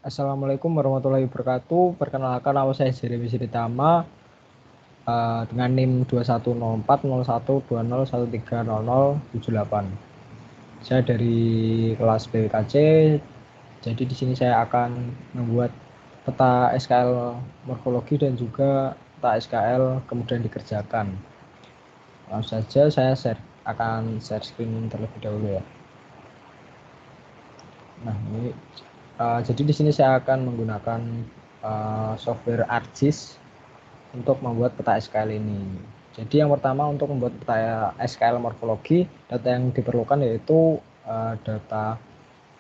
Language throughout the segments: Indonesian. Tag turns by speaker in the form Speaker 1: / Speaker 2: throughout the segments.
Speaker 1: Assalamualaikum warahmatullahi wabarakatuh. Perkenalkan, nama saya Jeremy Siritama dengan NIM 21040120130078. Saya dari kelas BWKC. Jadi di sini saya akan membuat peta SKL morfologi dan juga peta SKL kemudian dikerjakan. Langsung saja saya akan share screen terlebih dahulu ya. Nah, ini jadi di sini saya akan menggunakan software ArcGIS untuk membuat peta SKL ini. Jadi yang pertama, untuk membuat peta SKL morfologi, data yang diperlukan yaitu data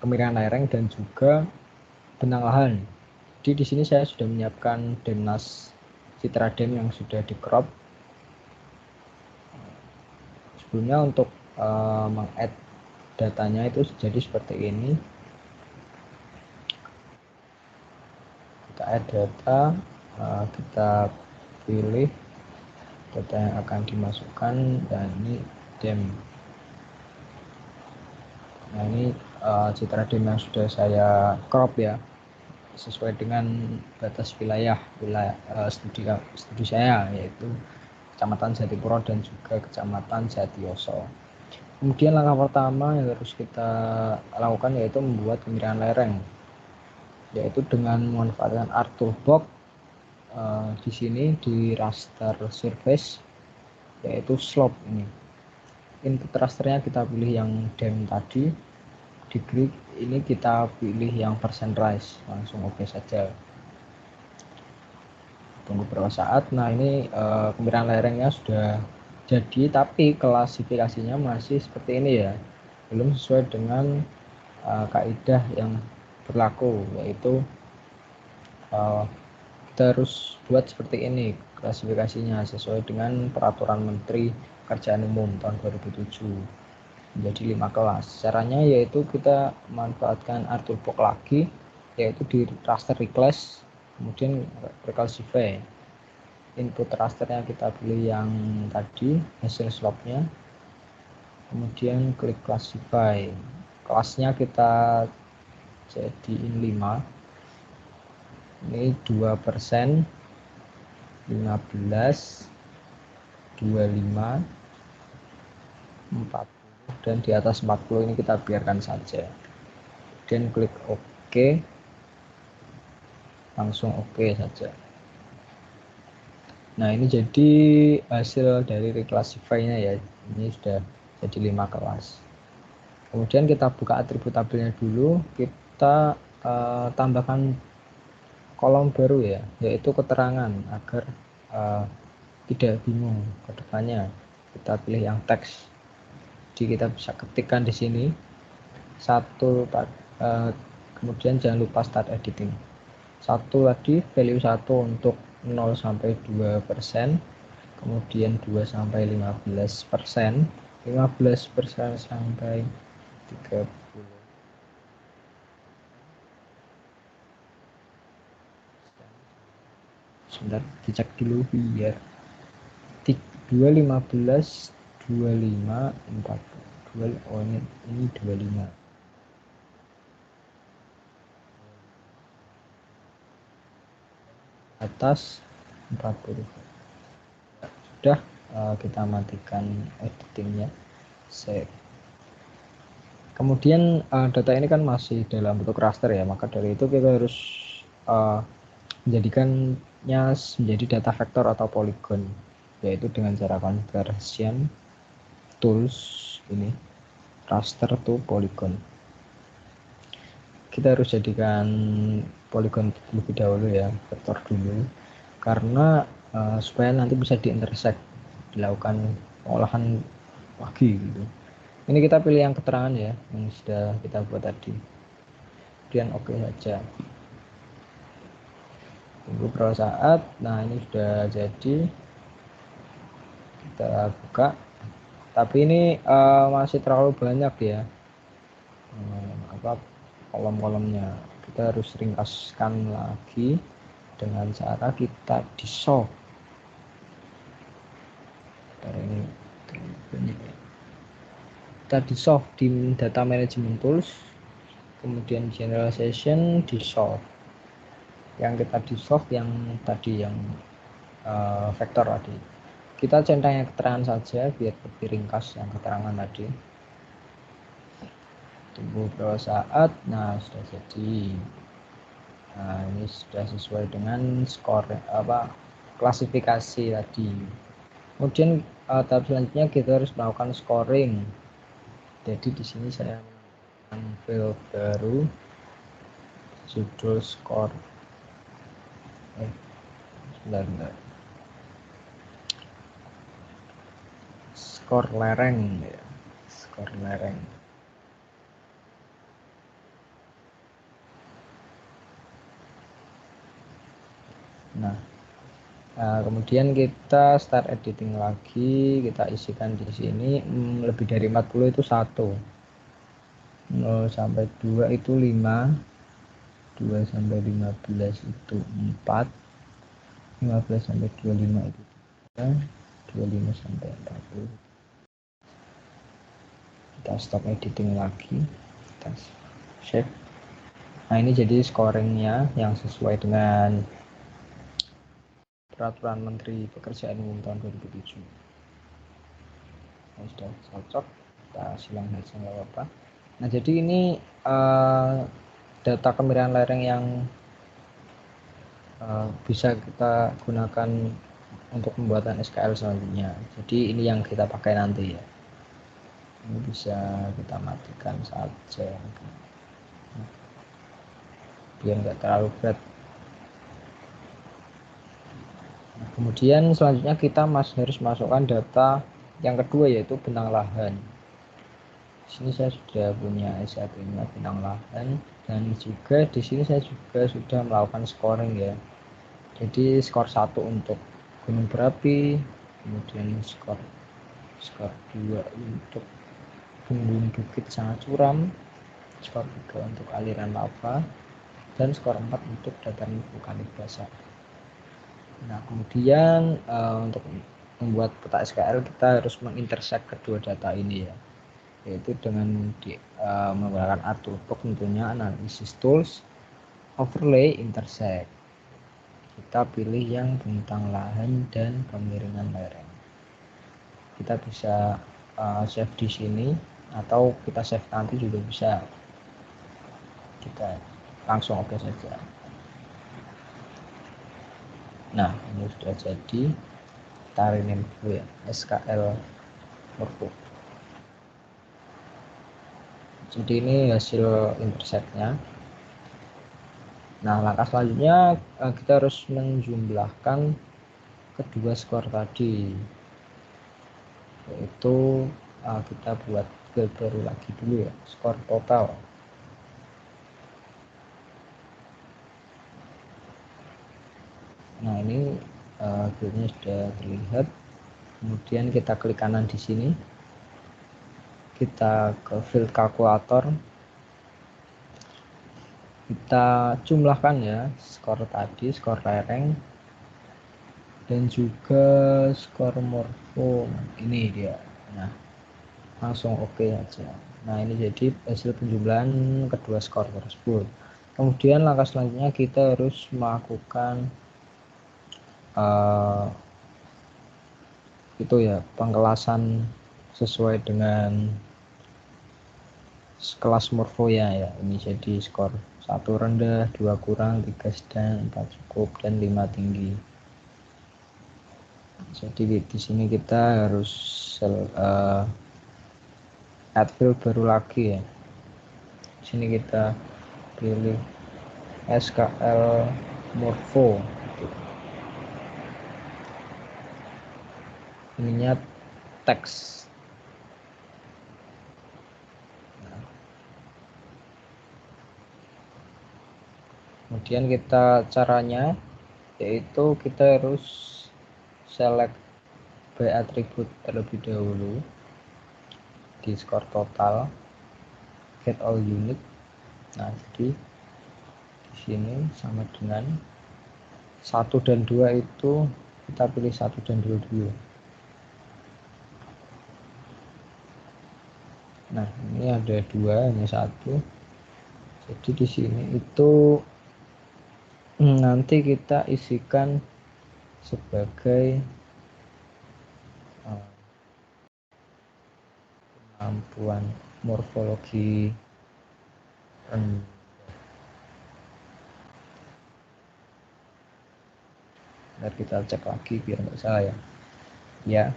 Speaker 1: kemiringan lereng dan juga bentang lahan. Jadi di sini saya sudah menyiapkan Demnas Citradem yang sudah di crop. Sebelumnya untuk meng-add datanya itu jadi seperti ini. Kita add data, kita pilih data yang akan dimasukkan, dan ini dem. Nah, ini Citradem yang sudah saya crop ya, sesuai dengan batas wilayah studi saya, yaitu Kecamatan Jatipuro dan juga Kecamatan Jatiyoso. Kemudian langkah pertama yang harus kita lakukan yaitu membuat kemiringan lereng, yaitu dengan memanfaatkan ArcToolbox. Di sini di raster surface yaitu slope ini. Input rasternya kita pilih yang dem tadi. Di grid ini kita pilih yang percent rise, langsung oke saja. Tunggu beberapa saat. Nah, ini kemiringan lerengnya sudah jadi, tapi klasifikasinya masih seperti ini ya, belum sesuai dengan kaidah yang berlaku, yaitu kita harus buat seperti ini klasifikasinya sesuai dengan Peraturan Menteri Pekerjaan Umum tahun 2007, menjadi 5 kelas. Caranya yaitu kita memanfaatkan ArcToolbox lagi, yaitu di raster reclass, kemudian reclassify. Input rasternya kita pilih yang tadi, hasil slope-nya, kemudian klik classify. Kelasnya kita jadiin 5. Ini 2%, 15, 25, 40, dan di atas 40 ini kita biarkan saja. Kemudian klik OK, langsung OK saja. Nah, ini jadi hasil dari reclassify-nya ya. Ini sudah jadi 5 kelas. Kemudian kita buka atribut tabelnya dulu, kita tambahkan kolom baru ya, yaitu keterangan, agar tidak bingung ke depannya. Kita pilih yang teks. Jadi kita bisa ketikkan di sini kemudian jangan lupa start editing. Satu tadi value 1 untuk 0 sampai 2%, kemudian 2 sampai 15%, 15% sampai 30. Sebentar, dicek dulu biar 2, 15, 25, 40. Oh, ini 25. Atas 40. Sudah, kita matikan editingnya, save. Kemudian data ini kan masih dalam bentuk raster ya, maka dari itu kita harus menjadikannya menjadi data vektor atau polygon, yaitu dengan cara conversion tools ini, raster to polygon. Kita harus jadikan polygon lebih dahulu ya, vektor dulu, karena supaya nanti bisa diintersect, dilakukan pengolahan lagi gitu. Ini kita pilih yang keterangan ya, yang sudah kita buat tadi. Kemudian oke saja. Tunggu beberapa saat. Nah, ini sudah jadi. Kita buka. Tapi ini masih terlalu banyak ya, kolom-kolomnya. Kita harus ringkaskan lagi dengan cara kita dissolve. Kita dissolve di data management tools, kemudian generalization, dissolve. yang kita di soft yang tadi yang vektor tadi. Kita centangnya keterangan saja biar lebih ringkas yang keterangan tadi. Tunggu beberapa saat. Nah, sudah jadi. Nah, ini sudah sesuai dengan skor klasifikasi tadi. Kemudian tahap selanjutnya kita harus melakukan scoring. Jadi di sini saya ambil baru judul skor. Sebentar. Skor lereng ya. Skor lereng. Nah, kemudian kita start editing lagi, kita isikan di sini lebih dari 40 itu 1. 0 sampai 2 itu 5. 2 sampai 15 itu 4. 15 sampai 25 itu 3. 25 sampai 40. Kita stop editing lagi, kita save. Nah, ini jadi scoringnya yang sesuai dengan Peraturan Menteri Pekerjaan Umum tahun 2007. Ini sudah cocok, kita silang saja nggak apa-apa. Nah, jadi ini data kemiringan lereng yang bisa kita gunakan untuk pembuatan SKL selanjutnya. Jadi ini yang kita pakai nanti ya. Ini bisa kita matikan saja biar nggak terlalu berat. Nah, kemudian selanjutnya kita harus masukkan data yang kedua yaitu bentang lahan. Di sini saya sudah punya S1-nya bentang lahan, dan juga di sini saya juga sudah melakukan scoring ya. Jadi skor 1 untuk gunung berapi, kemudian skor 2 untuk gunung bukit sangat curam, skor 3 untuk aliran lava, dan skor 4 untuk dataran vulkanik basah. Nah, kemudian untuk membuat peta SKL kita harus mengintersect kedua data ini ya, yaitu dengan menggunakan AutoCAD tentunya, analisis tools, overlay, intersect. Kita pilih yang bentang lahan dan kemiringan lereng. Kita bisa save di sini atau kita save nanti juga bisa. Kita langsung oke saja. Nah, ini sudah jadi. Kita rename dulu ya, SKL workbook. Jadi ini hasil intersectnya. Nah, langkah selanjutnya kita harus menjumlahkan kedua skor tadi, yaitu kita buat file baru lagi dulu ya, skor total. Nah, ini filenya sudah terlihat. Kemudian kita klik kanan di sini, kita ke field kalkulator, kita jumlahkan ya skor tadi, skor lereng, dan juga skor morfo. Ini dia. Nah, langsung oke aja. Nah, ini jadi hasil penjumlahan kedua skor tersebut. Kemudian langkah selanjutnya kita harus melakukan itu ya, pengkelasan sesuai dengan kelas morfo ya. Ini jadi skor 1 rendah, 2 kurang, 3 sedang, 4 cukup, dan 5 tinggi. Jadi di sini kita harus add field baru lagi ya. Di sini kita pilih SKL morfo. Ininya teks. Kemudian kita caranya yaitu kita harus select by attribute terlebih dahulu di skor total, get all unit. Nah, jadi di sini sama dengan 1 dan 2 itu kita pilih 1 dan 2 dulu. Nah, ini ada 2, hanya 1. Jadi di sini itu nanti kita isikan sebagai kemampuan morfologi rendah. Nanti kita cek lagi biar nggak salah ya.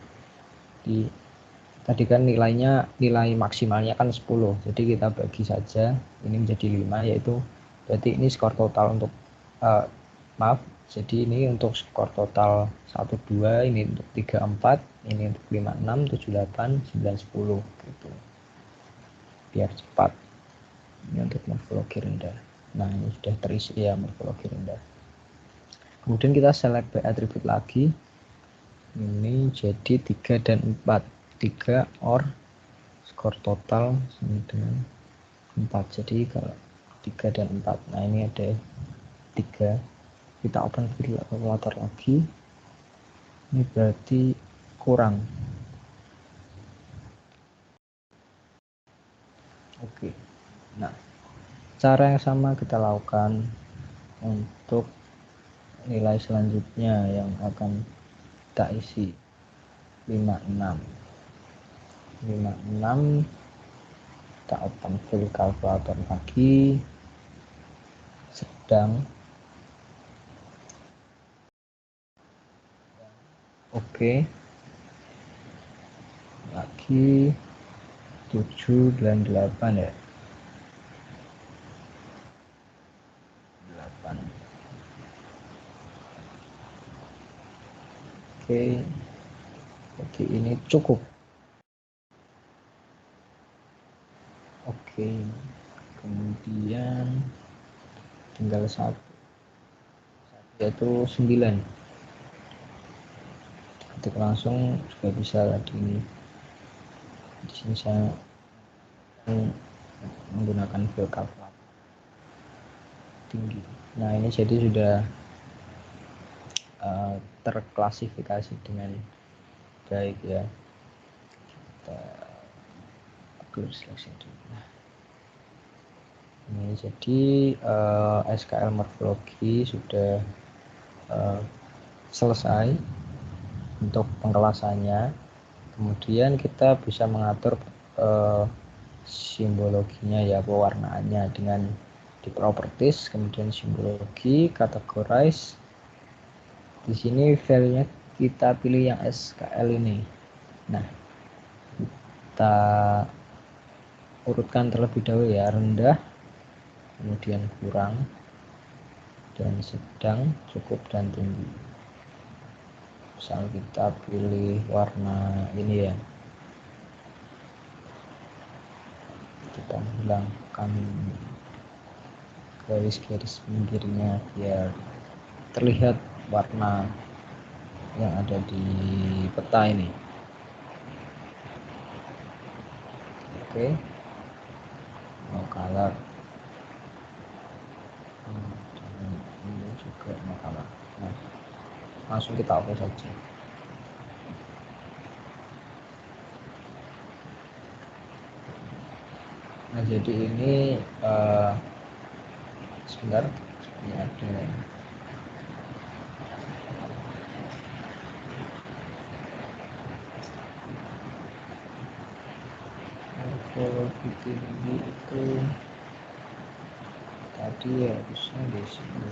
Speaker 1: Tadi kan nilai maksimalnya kan 10, jadi kita bagi saja ini menjadi 5, yaitu berarti ini skor total untuk maaf, jadi ini untuk skor total 1, 2, ini untuk 3, 4, ini untuk 5, 6, 7, 8, 9, 10 gitu, biar cepat. Ini untuk morfologi rendah. Nah, ini sudah terisi ya morfologi rendah. Kemudian kita select by attribute lagi, ini jadi 3 dan 4, 3 or skor total sama dengan 4. Jadi kalau 3 dan 4, nah ini ada 3, kita open calculator lagi, ini berarti kurang. Oke, nah cara yang sama kita lakukan untuk nilai selanjutnya yang akan kita isi 56. Kita open full calculator lagi, sedang, oke, lagi 7 dan 8 ya, 8. Oke, jadi ini cukup. Oke, kemudian tinggal satu yaitu 9. Ketik langsung juga bisa tadi ini. Di sini saya menggunakan file calculator tinggi. Nah, ini jadi sudah terklasifikasi dengan baik ya. Kita clear selection dulu. Nah, ini jadi SKL morfologi sudah selesai untuk pengelasannya. Kemudian kita bisa mengatur simbologinya ya, pewarnaannya dengan di properties, kemudian simbologi, categorize. Di sini filenya kita pilih yang SKL ini. Nah, kita urutkan terlebih dahulu ya, rendah, kemudian kurang, dan sedang, cukup, dan tinggi. Misal kita pilih warna ini ya, kita hilangkan garis-garis pinggirnya biar terlihat warna yang ada di peta ini. Oke, mau color, ini juga mau color. Nah, langsung kita hapus saja. Nah, jadi ini sebentar, ini ada morfologi tinggi itu tadi ya, harusnya di sini.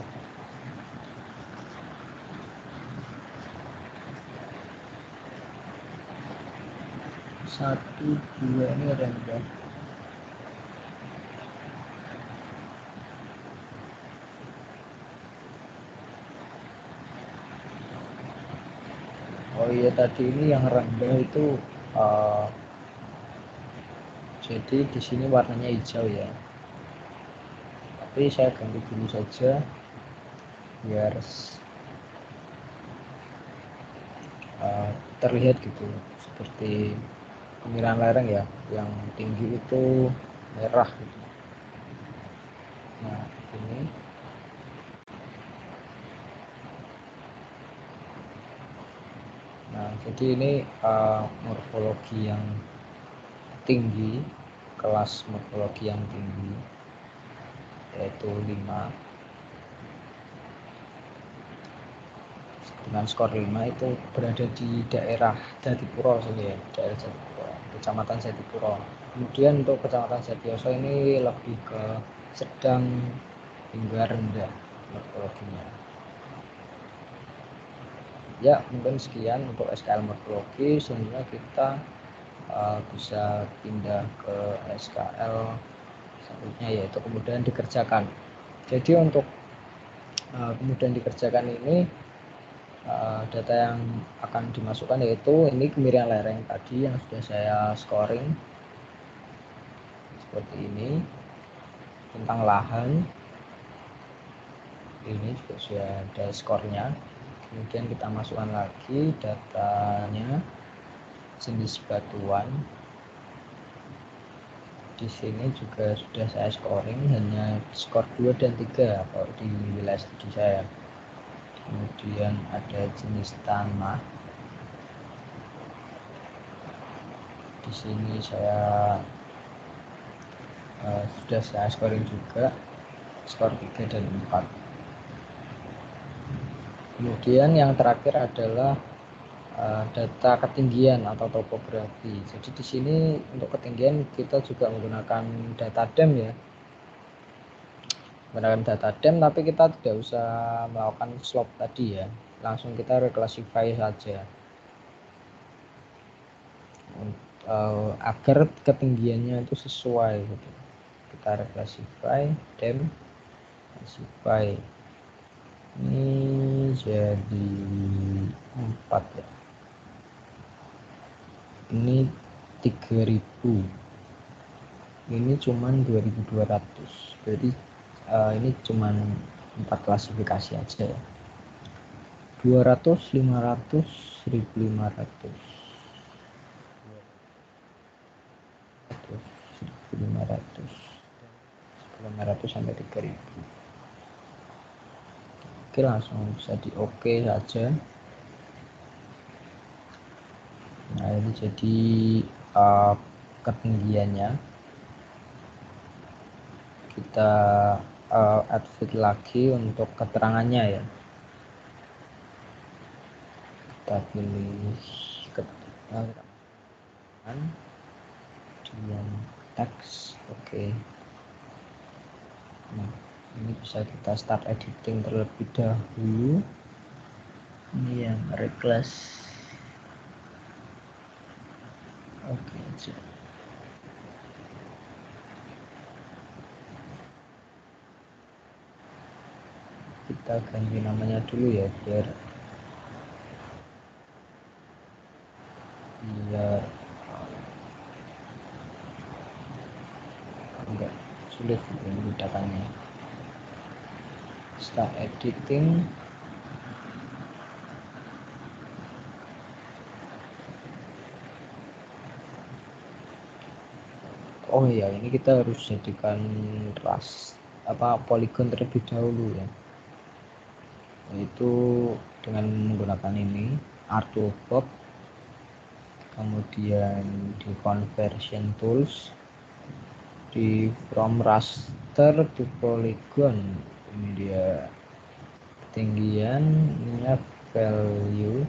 Speaker 1: Satu, dua ini rendah. Oh iya, tadi ini yang rendah itu jadi di sini warnanya hijau ya. Tapi saya ganti dulu saja biar terlihat gitu, seperti pemilihan lereng ya, yang tinggi itu merah gitu. Nah, ini jadi ini morfologi yang tinggi, kelas morfologi yang tinggi, yaitu 5. dengan skor 5 itu berada di daerah Jatipuro sini ya, daerah Jatipuro, Kecamatan Jatipuro. Kemudian untuk Kecamatan Jatioso ini lebih ke sedang hingga rendah morfologinya. Ya, mungkin sekian untuk SKL morfologi. Selanjutnya kita bisa pindah ke SKL selanjutnya, yaitu kemudian dikerjakan. Jadi untuk kemudian dikerjakan ini data yang akan dimasukkan yaitu ini kemiringan lereng tadi yang sudah saya scoring seperti ini, tentang lahan ini juga sudah ada skornya. Kemudian kita masukkan lagi datanya, jenis batuan di sini juga sudah saya scoring, hanya skor 2 dan 3 kalau di wilayah studi saya. Kemudian ada jenis tanah, di sini saya sudah saya scoring juga, skor 3 dan 4. Kemudian yang terakhir adalah data ketinggian atau topografi. Jadi di sini untuk ketinggian kita juga menggunakan data DEM ya, menggunakan data DEM, tapi kita tidak usah melakukan slope tadi ya, langsung kita reclassify saja agar ketinggiannya itu sesuai gitu. Kita reclassify DEM, classify ini jadi 4 ya, ini 3000, ini cuman 2200, berarti ini cuman 4 klasifikasi aja ya, 200, 500, 1500, 1500 sampai 3000. Oke, langsung bisa di oke saja. Nah, ini jadi ketinggiannya. Kita add fit lagi untuk keterangannya ya. Kita pilih keterangan, kemudian teks, oke. Nah, ini bisa kita start editing terlebih dahulu. Ini yang reclass. Oke aja. Kita ganti namanya dulu ya, biar enggak sulit membedakannya. Start editing. Oh ya, ini kita harus jadikan polygon terlebih dahulu ya, yaitu dengan menggunakan ini R2Bob, kemudian di conversion tools, di from raster to polygon, ini dia ketinggian, ini value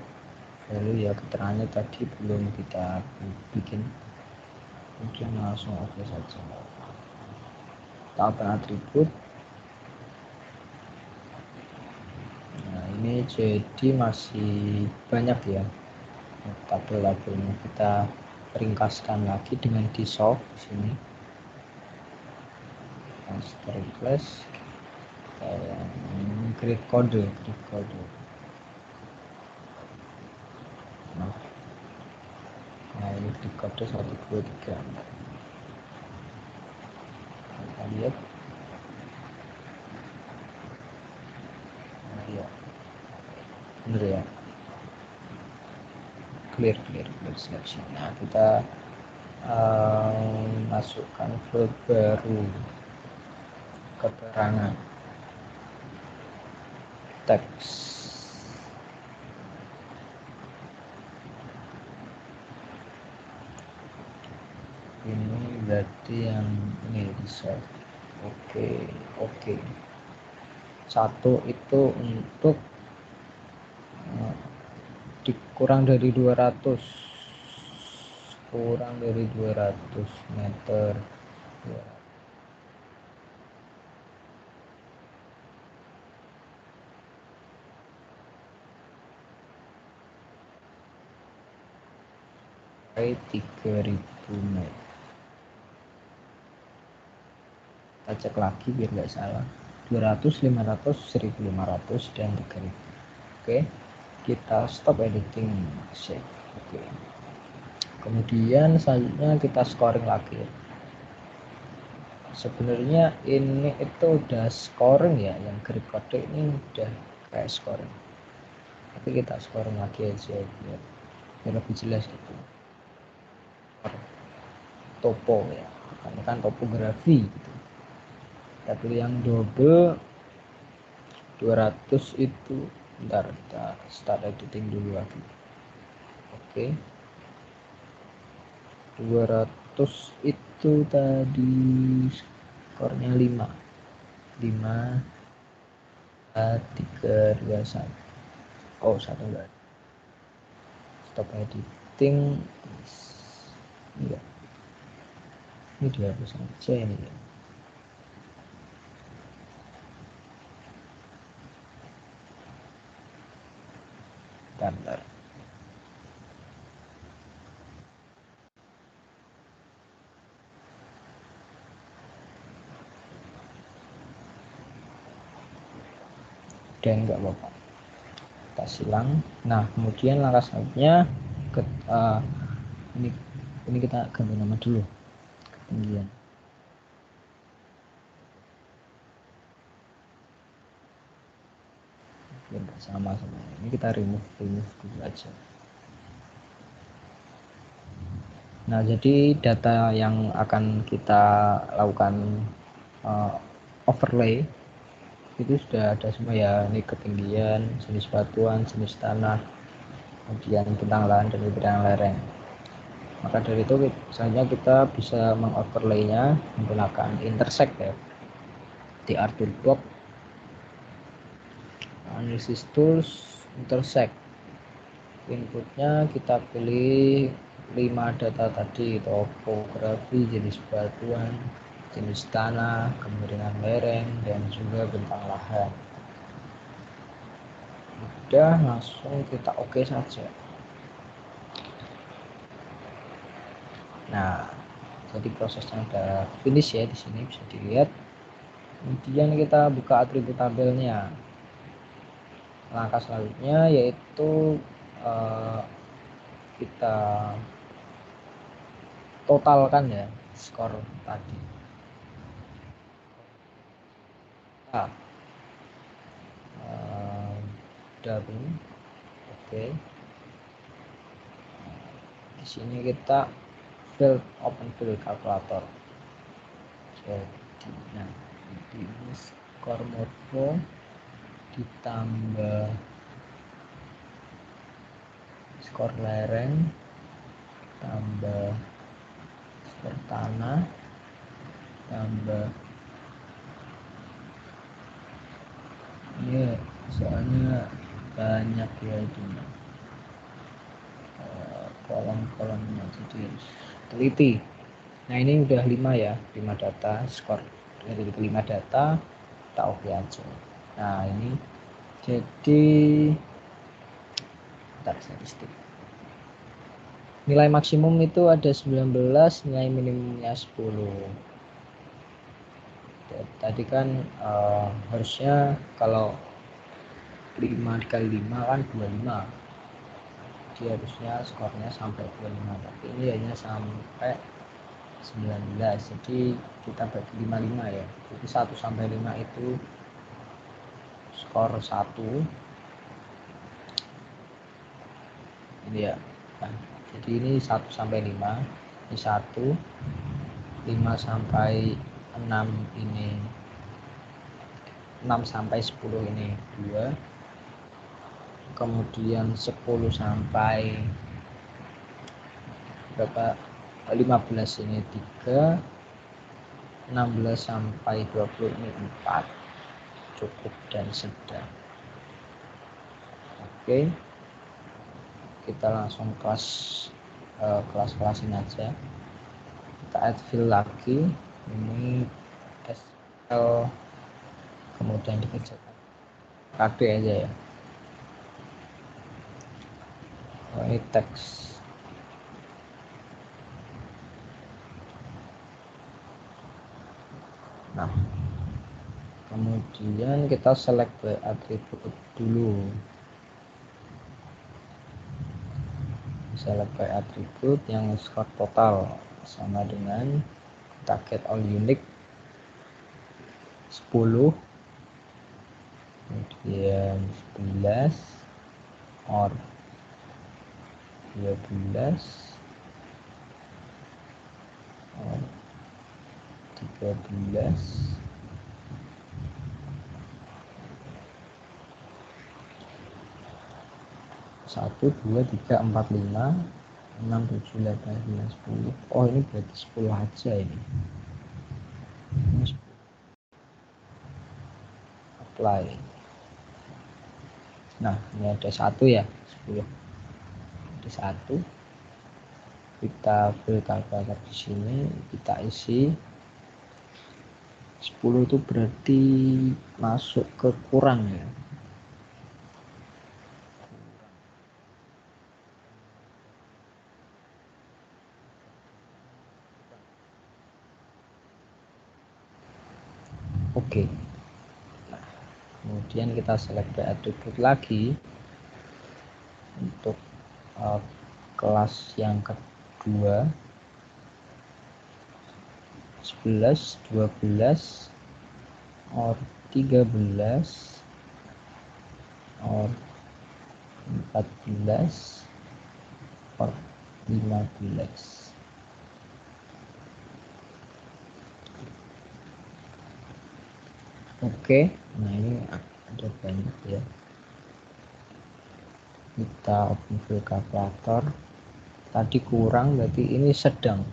Speaker 1: ya, keterangannya tadi belum kita bikin, mungkin langsung oke saja. Tahapan atribut. Nah, ini jadi masih banyak ya tabel-tabelnya, kita ringkaskan lagi dengan dissolve di sini. Master class, create kode. Nah, ini di kode 1, 2, 3. Kita lihat. Nah, ya. Bener ya. Clear selection. Nah, kita masukkan float baru, keterangan, teks. Ini berarti yang ini bisa. Oke. 1 itu untuk kurang dari 200 meter. Sampai 3000 meter. Kita cek lagi biar nggak salah. 200, 500, 1500 dan 3000. Oke, kita stop editing, save. Oke, kemudian selanjutnya kita scoring lagi. Sebenarnya ini itu udah scoring ya, yang grip kode ini udah kayak scoring, tapi kita scoring lagi aja biar lebih jelas gitu. Topo ya, ini kan topografi gitu. Kita pilih yang double 200 itu. Bentar, kita start editing dulu lagi. Oke, 200 itu tadi skornya 5 3 2 1. Oh, satu enggak. Stop editing. Enggak, ini dihapus aja ini ya. Bentar. Dan enggak apa-apa, kita silang. Nah, kemudian langkah selanjutnya ini kita ganti nama dulu, ketinggian. Biar sama ini kita remove dulu aja. Nah, jadi data yang akan kita lakukan overlay itu sudah ada semua ya. Ini ketinggian, jenis batuan, jenis tanah, kemudian bentang lahan dan bentang lereng. Maka dari itu misalnya kita bisa mengoverlaynya menggunakan intersect ya, di Artoolbox, analysis tools, intersect. Inputnya kita pilih 5 data tadi: topografi, jenis batuan, jenis tanah, kemiringan lereng, dan juga bentang lahan. Udah, langsung kita oke saja. Nah, jadi prosesnya udah finish ya, di sini bisa dilihat. Kemudian kita buka atribut tabelnya. Langkah selanjutnya yaitu kita totalkan ya skor tadi. Nah, udah ini. Oke. Di sini kita open field calculator. Jadi, nah, ini skor morfo ditambah skor lereng tambah skor tanah tambah ini soalnya banyak ya itu kolom-kolomnya, jadi harus teliti. Nah, ini udah 5 ya, 5 data skor dari 5 data kita oke aja. Nah, ini jadi statistik. Nilai maksimum itu ada 19, nilai minimumnya 10. Tadi kan harusnya kalau 5 dikali 5 kan 25. Jadi harusnya skornya sampai 25, tapi ini hanya sampai 19. Jadi kita bagi 55 ya. Jadi 1 sampai 5 itu skor 1. Ini ya. Nah, jadi ini 1 sampai 5, ini 1. 5 sampai 6 ini 6 sampai 10 ini 2. Kemudian 10 sampai berapa 15 ini 3. 16 sampai 20 ini 4. Cukup dan sedang. Oke. kita langsung kelas-kelasin aja. Kita add field lagi, ini SL, kemudian dikerjakan KD aja ya. Ini teks. Nah, kemudian kita select by attribute dulu. Select by attribute yang score total sama dengan kita get all unique 10, kemudian 11 or 12 or 13, 1, 2, 3, 4, 5, 6, 7, 8, 9, 10. Oh, ini berarti 10 aja ini. Ini 10. Apply. Nah, ini ada 1 ya, 10. Ada 1. Kita fill kalkulator di sini, kita isi 10 itu berarti masuk ke kurang ya. Oke. Nah, kemudian kita select by attribute lagi untuk kelas yang kedua, 11, 12 or 13 or 14 or 15. Oke, nah ini ada banyak ya. Kita open field calculator. Tadi kurang, berarti ini sedang.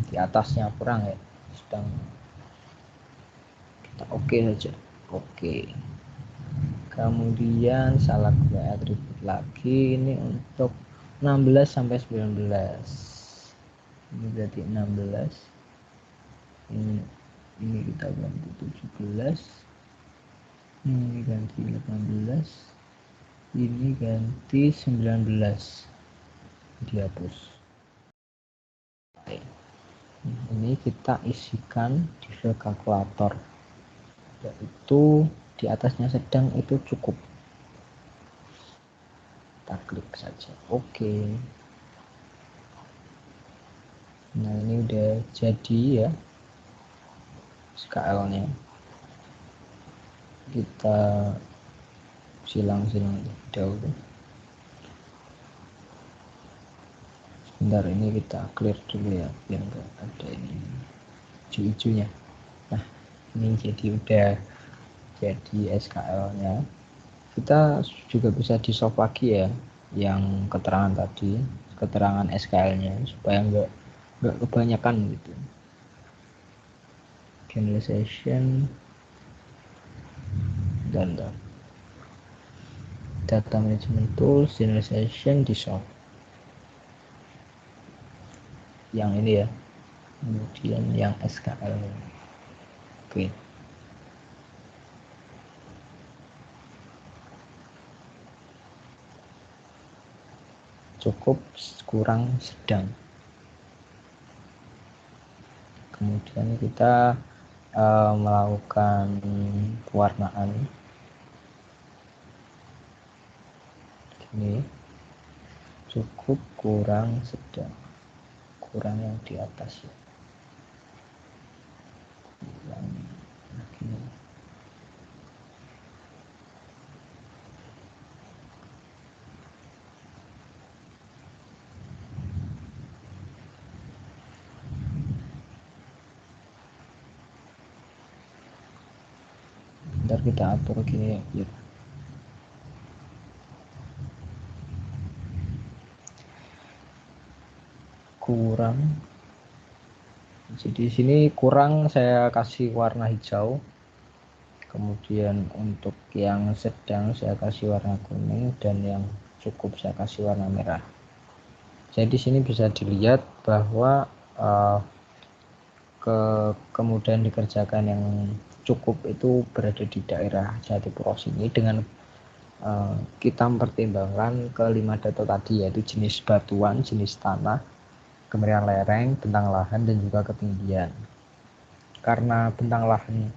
Speaker 1: Di atasnya kurang ya, sedang. Kita oke saja. Oke. Kemudian salah dua atribut lagi, ini untuk 16 sampai 19. Ini berarti 16. Ini kita ganti 17. Ini ganti 18. Ini ganti 19. Dihapus. Oke. Ini kita isikan di field kalkulator, yaitu di atasnya sedang itu cukup. Kita klik saja oke. Nah, ini udah jadi ya SKL nya. Kita silang-silang dahulu. Sebentar, ini kita clear dulu ya biar enggak ada ini hijau-hijaunya. Nah, ini jadi udah jadi SKL nya. Kita juga bisa di solve lagi ya yang keterangan tadi, keterangan SKL nya, supaya enggak kebanyakan gitu. Generalization dan data management tools, generalization di solve yang ini ya, kemudian yang SKL. Oke. Cukup, kurang, sedang. Kemudian kita melakukan pewarnaan ini, cukup, kurang, sedang. Kurang yang di atas ya. Kurang begini. Ntar kita atur gini ya biar kurang. Jadi di sini kurang saya kasih warna hijau. Kemudian untuk yang sedang saya kasih warna kuning, dan yang cukup saya kasih warna merah. Jadi di sini bisa dilihat bahwa kemudian dikerjakan yang cukup itu berada di daerah Jatipuro sini dengan kita mempertimbangkan kelima data tadi, yaitu jenis batuan, jenis tanah, kemiringan lereng, bentang lahan, dan juga ketinggian. Karena bentang lahan,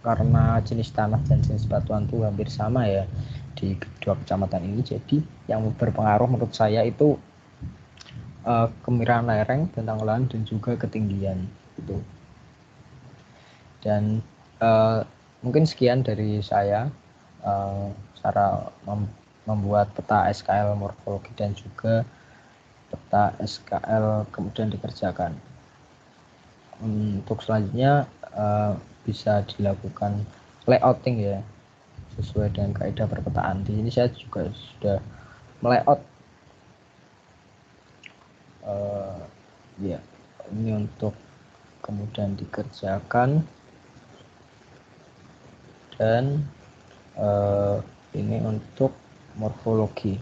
Speaker 1: karena jenis tanah dan jenis batuan itu hampir sama ya di kedua kecamatan ini, jadi yang berpengaruh menurut saya itu kemiringan lereng, bentang lahan, dan juga ketinggian itu. Dan mungkin sekian dari saya cara membuat peta SKL morfologi dan juga peta SKL kemudian dikerjakan. Untuk selanjutnya bisa dilakukan layouting ya sesuai dengan kaidah perpetaan. Di sini saya juga sudah melayout ya, ini untuk kemudian dikerjakan, dan ini untuk morfologi.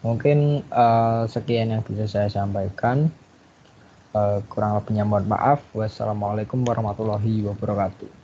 Speaker 1: Mungkin sekian yang bisa saya sampaikan. Kurang lebihnya mohon maaf. Wassalamualaikum warahmatullahi wabarakatuh.